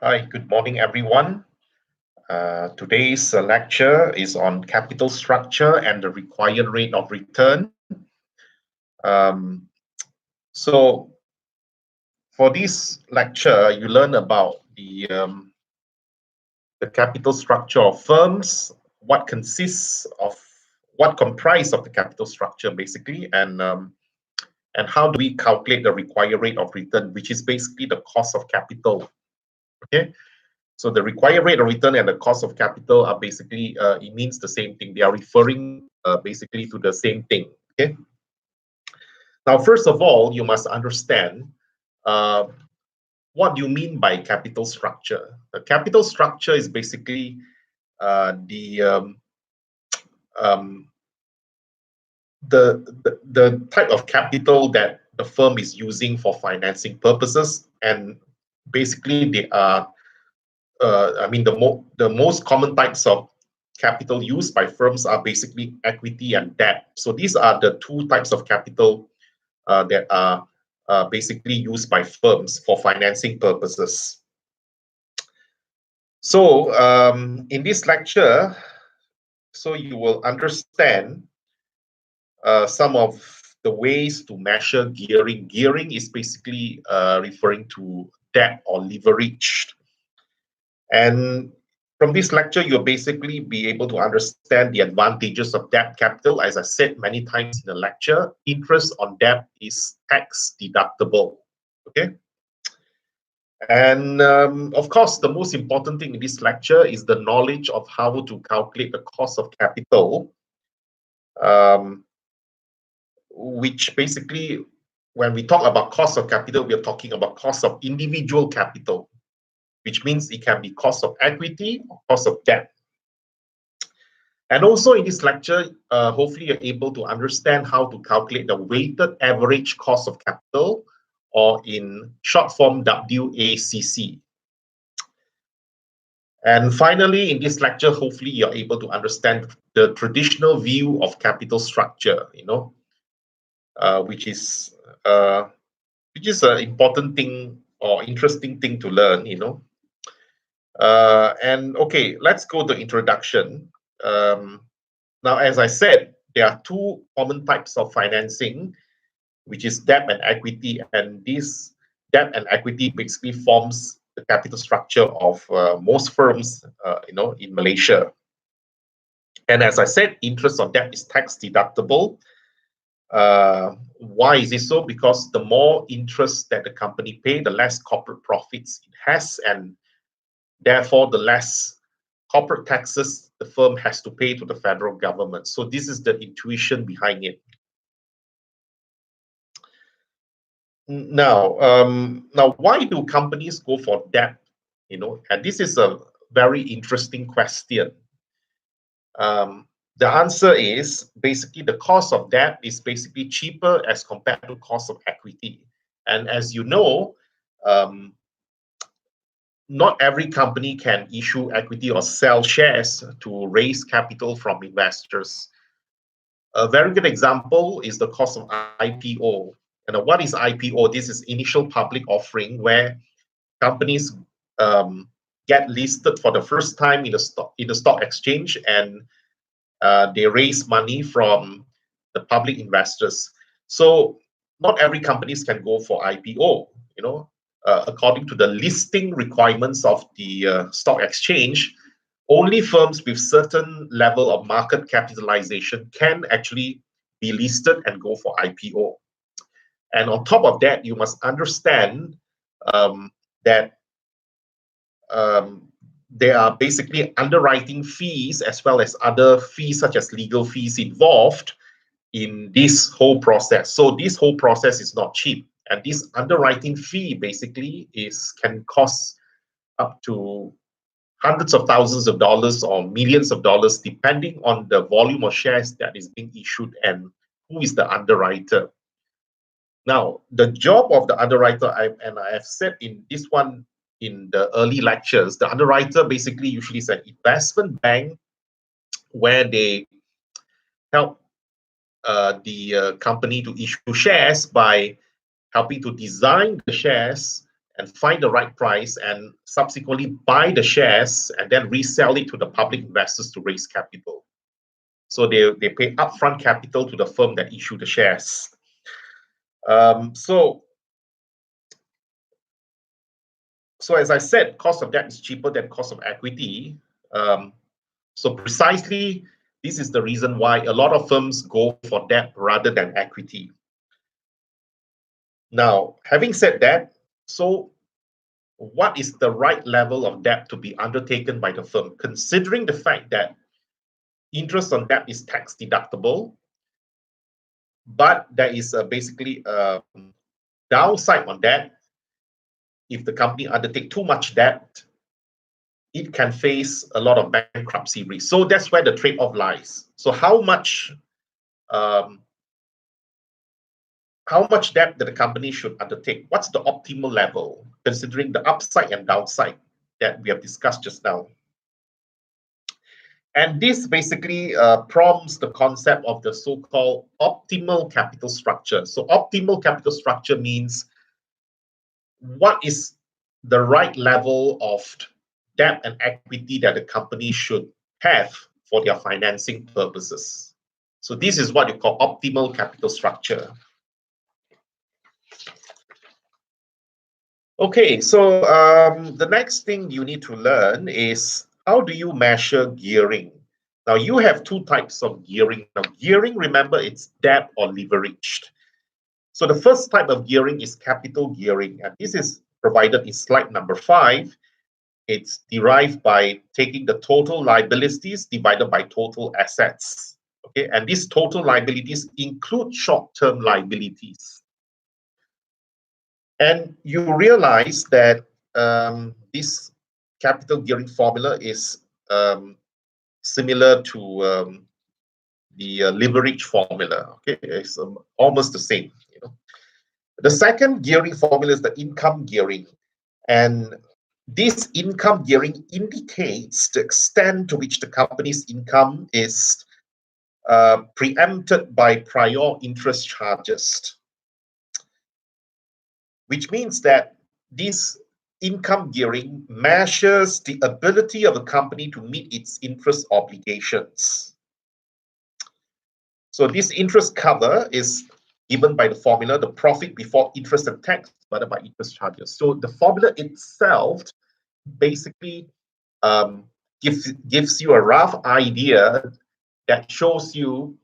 Hi, good morning, everyone. Today's lecture is on capital structure and the required rate of return. Um, so, for this lecture, you learn about the capital structure of firms, what consists of what comprise of the capital structure, basically, and how do we calculate the required rate of return, which is basically the cost of capital. Okay. So the required rate of return and the cost of capital are basically, it means the same thing. They are referring basically to the same thing. Okay. Now, first of all, you must understand uh, what do you mean by capital structure. The capital structure is basically the um, the type of capital that the firm is using for financing purposes, and basically they are I mean, the most common types of capital used by firms are basically equity and debt. So these are the two types of capital that are basically used by firms for financing purposes. So in this lecture, so you will understand some of the ways to measure gearing. Gearing is basically referring to debt or leverage. And from this lecture, you'll basically be able to understand the advantages of debt capital. As I said many times in the lecture, interest on debt is tax deductible. Okay. And of course, the most important thing in this lecture is the knowledge of how to calculate the cost of capital, um, which basically, when we talk about cost of capital, we are talking about cost of individual capital, which means it can be cost of equity or cost of debt. And also in this lecture, hopefully you're able to understand how to calculate the weighted average cost of capital, or in short form, WACC. And finally, in this lecture, hopefully you're able to understand the traditional view of capital structure, which is an important thing or interesting thing to learn. And okay, let's go to introduction. Now, as I said, there are two common types of financing, which is debt and equity, and this debt and equity basically forms the capital structure of most firms, in Malaysia. And as I said, interest on debt is tax deductible. Why is it so? Because the more interest that the company pay, the less corporate profits it has, and therefore the less corporate taxes the firm has to pay to the federal government. So this is the intuition behind it. Now, why do companies go for debt? And this is a very interesting question. The answer is basically the cost of debt is basically cheaper as compared to cost of equity. And as you know, not every company can issue equity or sell shares to raise capital from investors. A very good example is the cost of IPO. And what is IPO? This is initial public offering, where companies get listed for the first time in the stock exchange, and they raise money from the public investors. So not every companies can go for IPO. According to the listing requirements of the stock exchange, only firms with certain level of market capitalization can actually be listed and go for IPO. And on top of that, you must understand that there are basically underwriting fees as well as other fees such as legal fees involved in this whole process. So this whole process is not cheap. And this underwriting fee basically can cost up to hundreds of thousands of dollars or millions of dollars, depending on the volume of shares that is being issued and who is the underwriter. Now, the job of the underwriter, I have said in this one in the early lectures, the underwriter basically usually is an investment bank where they help the company to issue shares by helping to design the shares and find the right price and subsequently buy the shares and then resell it to the public investors to raise capital. So they pay upfront capital to the firm that issued the shares. So as I said, cost of debt is cheaper than cost of equity. So precisely, this is the reason why a lot of firms go for debt rather than equity. Now, having said that, so what is the right level of debt to be undertaken by the firm, considering the fact that interest on debt is tax deductible, but there is basically a downside on debt. If the company undertake too much debt, it can face a lot of bankruptcy risk. So that's where the trade-off lies. So how much debt that the company should undertake? What's the optimal level, considering the upside and downside that we have discussed just now? And this basically prompts the concept of the so-called optimal capital structure. So optimal capital structure means what is the right level of debt and equity that the company should have for their financing purposes. So this is what you call optimal capital structure. Okay, so the next thing you need to learn is how do you measure gearing? Now you have two types of gearing. Now gearing, remember, it's debt or leveraged. So the first type of gearing is capital gearing, and this is provided in slide number 5. It's derived by taking the total liabilities divided by total assets. Okay, and these total liabilities include short-term liabilities. And you realize that this capital gearing formula is similar to the leverage formula. Okay, it's almost the same. You know, the second gearing formula is the income gearing, and this income gearing indicates the extent to which the company's income is preempted by prior interest charges, which means that this income gearing measures the ability of a company to meet its interest obligations. So this interest cover is given by the formula, the profit before interest and tax divided by interest charges. So the formula itself basically gives you a rough idea that shows you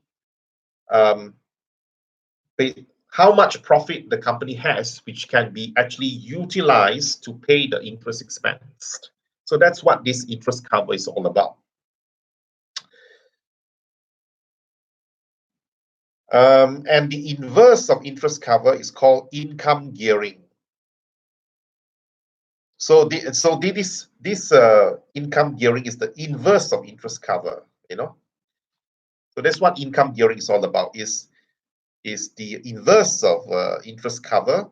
how much profit the company has, which can be actually utilized to pay the interest expense. So that's what this interest cover is all about. And the inverse of interest cover is called income gearing. So this income gearing is the inverse of interest cover, you know. So that's what income gearing is all about, is the inverse of interest cover.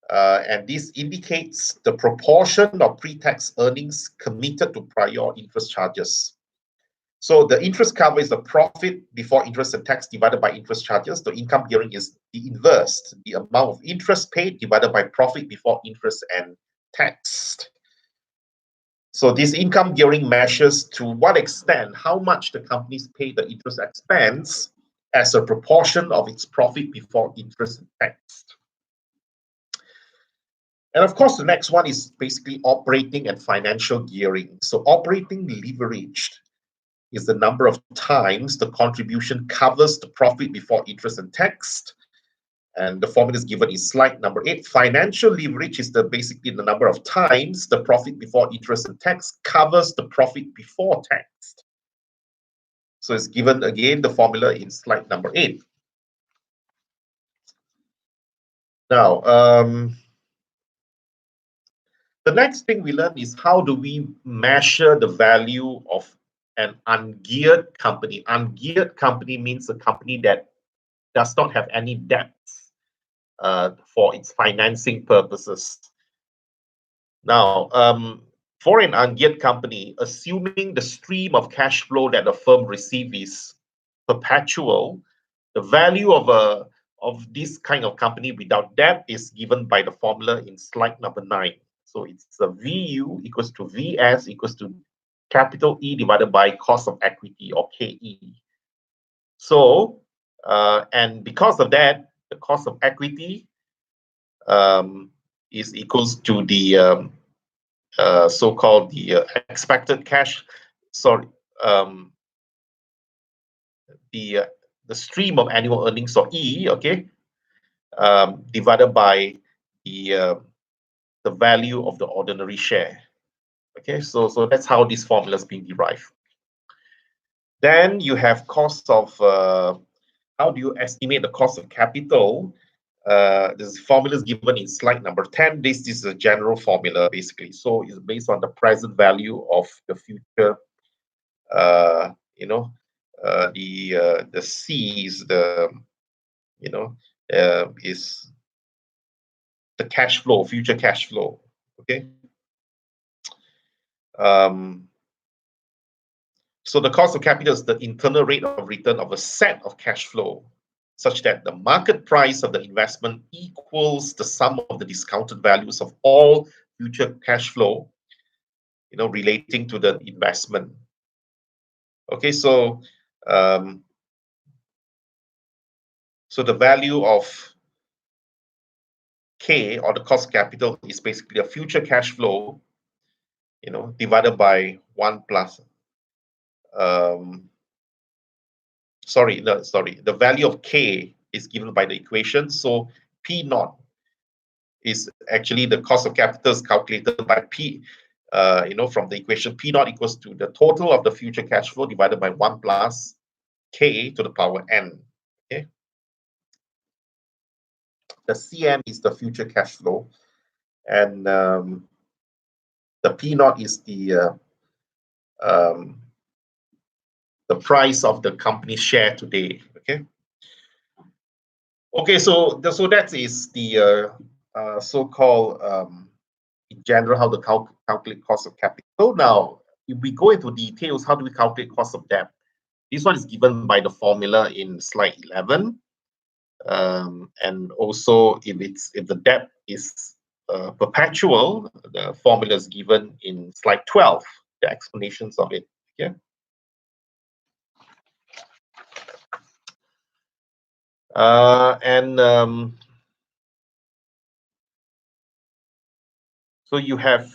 And this indicates the proportion of pre-tax earnings committed to prior interest charges. So the interest cover is the profit before interest and tax divided by interest charges. The income gearing is the inverse, the amount of interest paid divided by profit before interest and tax. So this income gearing measures to what extent how much the companies pay the interest expense as a proportion of its profit before interest and tax. And of course, the next one is basically operating and financial gearing. So operating leveraged is the number of times the contribution covers the profit before interest and tax. And the formula is given in slide number 8. Financial leverage is basically the number of times the profit before interest and tax covers the profit before tax. So it's given again the formula in slide number 8. Now, the next thing we learn is how do we measure the value of an ungeared company. Ungeared company means a company that does not have any debts for its financing purposes. Now, for an ungeared company, assuming the stream of cash flow that the firm receives is perpetual, the value of a of this kind of company without debt is given by the formula in slide number 9. So it's a VU equals to VS equals to capital E divided by cost of equity, or KE. So, and because of that, the cost of equity is equals to the so-called the expected cash, sorry, the stream of annual earnings, or E, okay, divided by the value of the ordinary share. Okay, so that's how this formula is being derived. Then you have cost of how do you estimate the cost of capital? This formula is given in slide number 10. This is a general formula basically. So it's based on the present value of the future. The C is the is the cash flow, future cash flow. Okay. So the cost of capital is the internal rate of return of a set of cash flow, such that the market price of the investment equals the sum of the discounted values of all future cash flow, relating to the investment. Okay, so so the value of K, or the cost of capital, is basically a future cash flow, divided by 1 plus. The value of K is given by the equation. So P naught is actually the cost of capital is calculated by P, from the equation P naught equals to the total of the future cash flow divided by 1 plus K to the power N. Okay. The CM is the future cash flow, and the P naught is the price of the company's share today. Okay. Okay, so that is the so-called in general how to calculate cost of capital. Now, if we go into details, how do we calculate cost of debt? This one is given by the formula in slide 11, and also if the debt is perpetual, the formula is given in slide 12. The explanations of it. Okay. So you have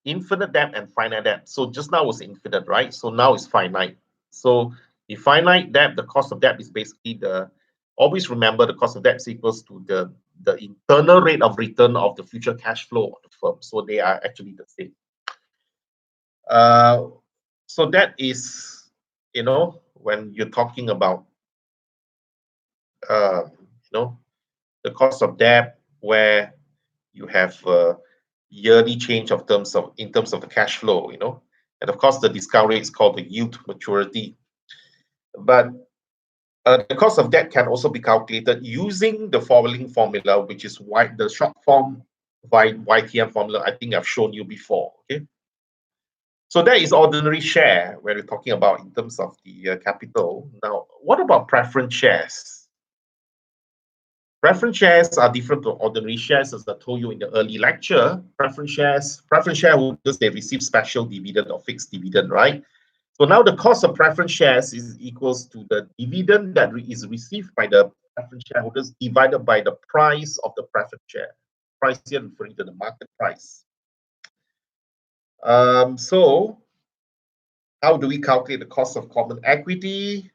infinite debt and finite debt. So just now was infinite, right? So now it's finite. So the finite debt, the cost of debt is basically always remember the cost of debt is equals to the internal rate of return of the future cash flow of the firm. So they are actually the same. So that is, when you're talking about, the cost of debt, where you have yearly change in terms of the cash flow, and of course the discount rate is called the yield to maturity. But the cost of debt can also be calculated using the following formula, which is the short form YTM formula. I think I've shown you before. Okay, so that is ordinary share where we're talking about in terms of the capital. Now, what about preference shares? Preference shares are different from ordinary shares, as I told you in the early lecture. Preference shareholders, they receive special dividend or fixed dividend, right? So now the cost of preference shares is equals to the dividend that is received by the preference shareholders divided by the price of the preference share. Price here referring to the market price. So how do we calculate the cost of common equity?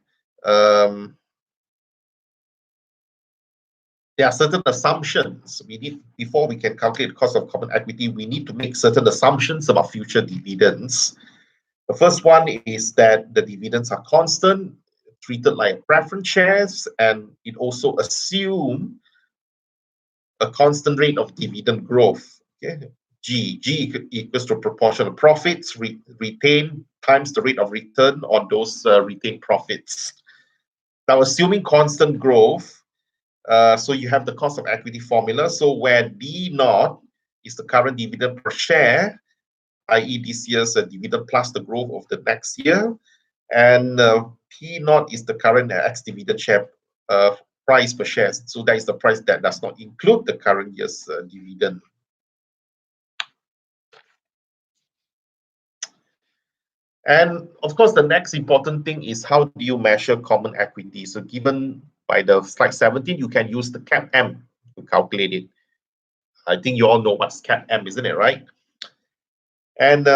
There are certain assumptions we need before we can calculate the cost of common equity. We need to make certain assumptions about future dividends. The first one is that the dividends are constant, treated like preference shares, and it also assumes a constant rate of dividend growth. Okay? G equals to proportion of profits retained times the rate of return on those retained profits. Now, assuming constant growth, so you have the cost of equity formula. So where D naught is the current dividend per share, i.e. this year's dividend plus the growth of the next year, and P naught is the current ex-dividend share price per share. So that is the price that does not include the current year's dividend. And of course, the next important thing is how do you measure common equity? So given by the slide 17, you can use the CAPM to calculate it. I think you all know what's CAPM, isn't it, right? And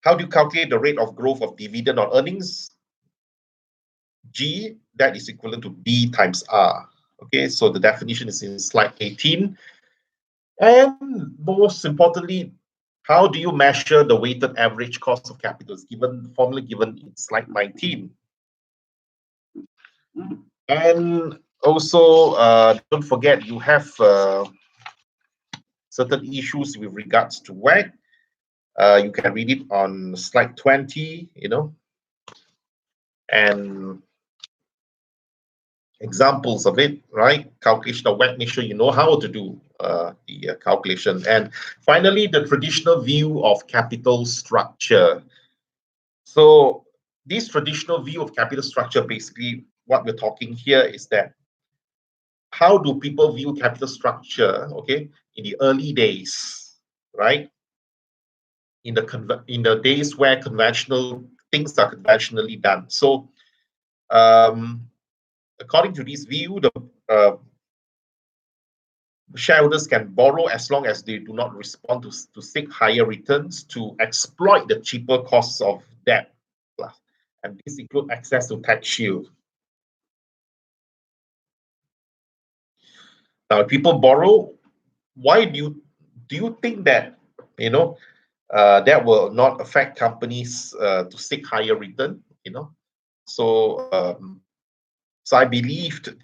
how do you calculate the rate of growth of dividend on earnings? G, that is equivalent to D times R. Okay, so the definition is in slide 18. And most importantly, how do you measure the weighted average cost of capital? It's given, the formula given in slide 19. And also, don't forget, you have certain issues with regards to WACC. You can read it on slide 20, and examples of it, right? Calculation of WACC, make sure you know how to do the calculation. And finally, the traditional view of capital structure. So this traditional view of capital structure, basically what we're talking here is that how do people view capital structure, okay, in the early days, right? In the days where conventional things are conventionally done. So according to this view, the shareholders can borrow as long as they do not respond to seek higher returns to exploit the cheaper costs of debt. And this includes access to tax shield. Now, if people borrow, why do you think that that will not affect companies to seek higher return? So so I believe that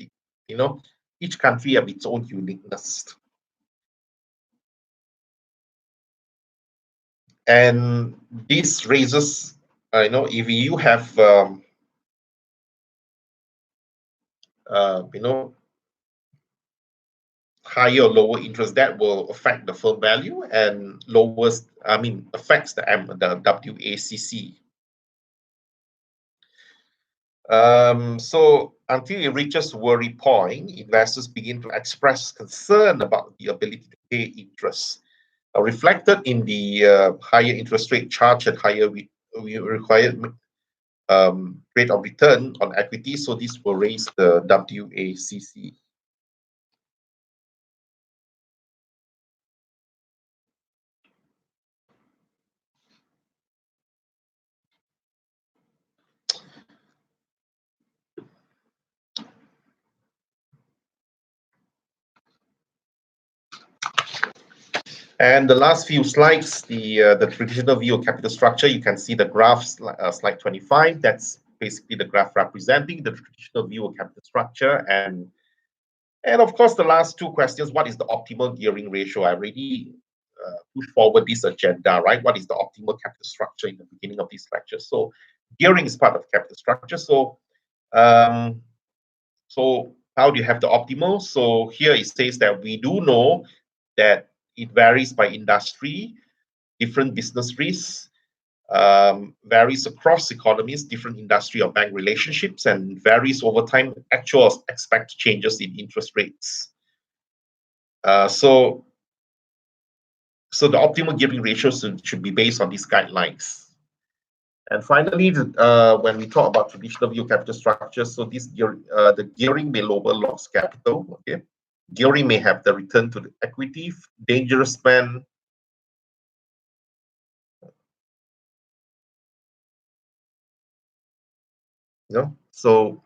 each country have its own uniqueness, and this raises if you have higher or lower interest, that will affect the firm value and affects the WACC. So until it reaches worry point, investors begin to express concern about the ability to pay interest, reflected in the higher interest rate charge and higher required rate of return on equity. So this will raise the WACC. And the last few slides, the traditional view of capital structure, you can see the graph, slide 25. That's basically the graph representing the traditional view of capital structure. And of course, the last two questions, what is the optimal gearing ratio? I already pushed forward this agenda, right? What is the optimal capital structure in the beginning of this lecture? So gearing is part of capital structure. So, so how do you have the optimal? So here it says that we do know that it varies by industry, different business risks, varies across economies, different industry or bank relationships, and varies over time, actual expected changes in interest rates. So the optimal gearing ratios should be based on these guidelines. And finally, when we talk about traditional view capital structure, so the gearing may lower lost capital, okay? Gearing may have the return to the equity, dangerous spend, so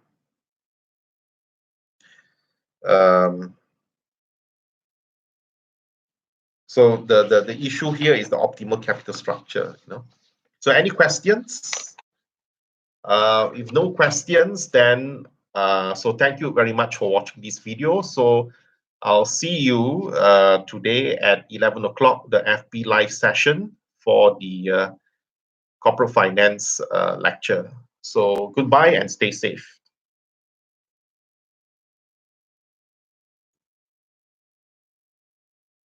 so the issue here is the optimal capital structure. So any questions? If no questions, then so thank you very much for watching this video. So I'll see you today at 11 o'clock, the FB live session for the corporate finance lecture. So goodbye and stay safe.